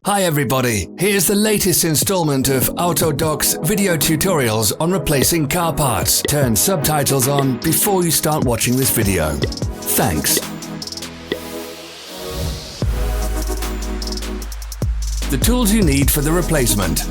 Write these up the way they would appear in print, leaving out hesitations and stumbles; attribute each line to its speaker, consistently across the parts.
Speaker 1: Hi everybody, here's the latest installment of Autodoc's video tutorials on replacing car parts. Turn subtitles on before you start watching this video. Thanks. The tools you need for the replacement.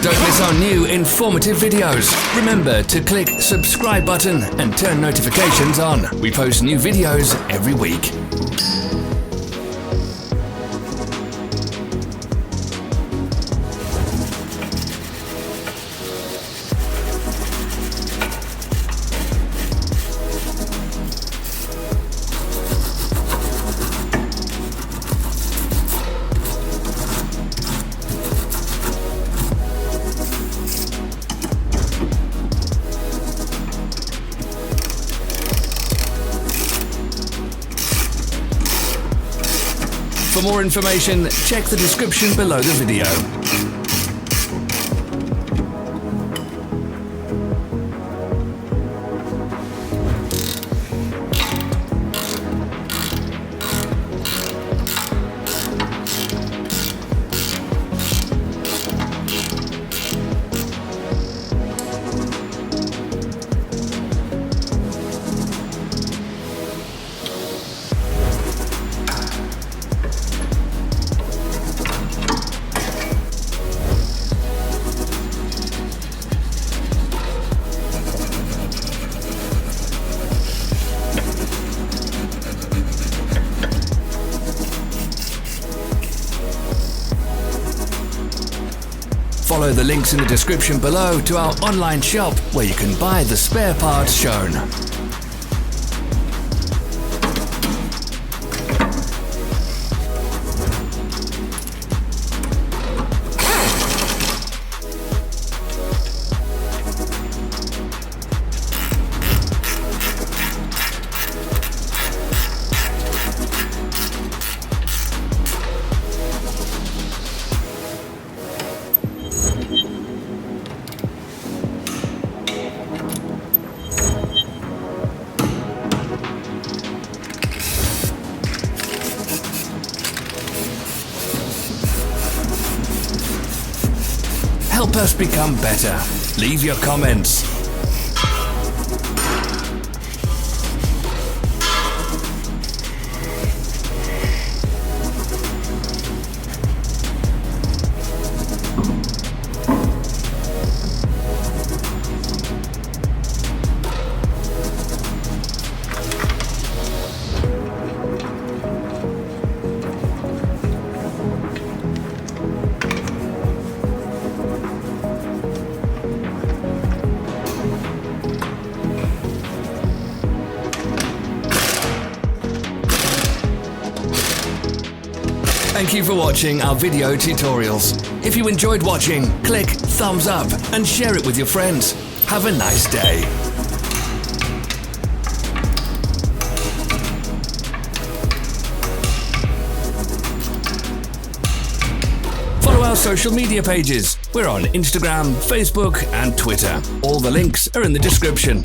Speaker 1: Don't miss our new informative videos. Remember to click subscribe button and turn notifications on. We post new videos every week. For more information, check the description below the video. Follow the links in the description below to our online shop where you can buy the spare parts shown. Help us become better. Leave your comments. Thank you for watching our video tutorials. If you enjoyed watching, click thumbs up and share it with your friends. Have a nice day. Follow our social media pages. We're on Instagram, Facebook and Twitter. All the links are in the description.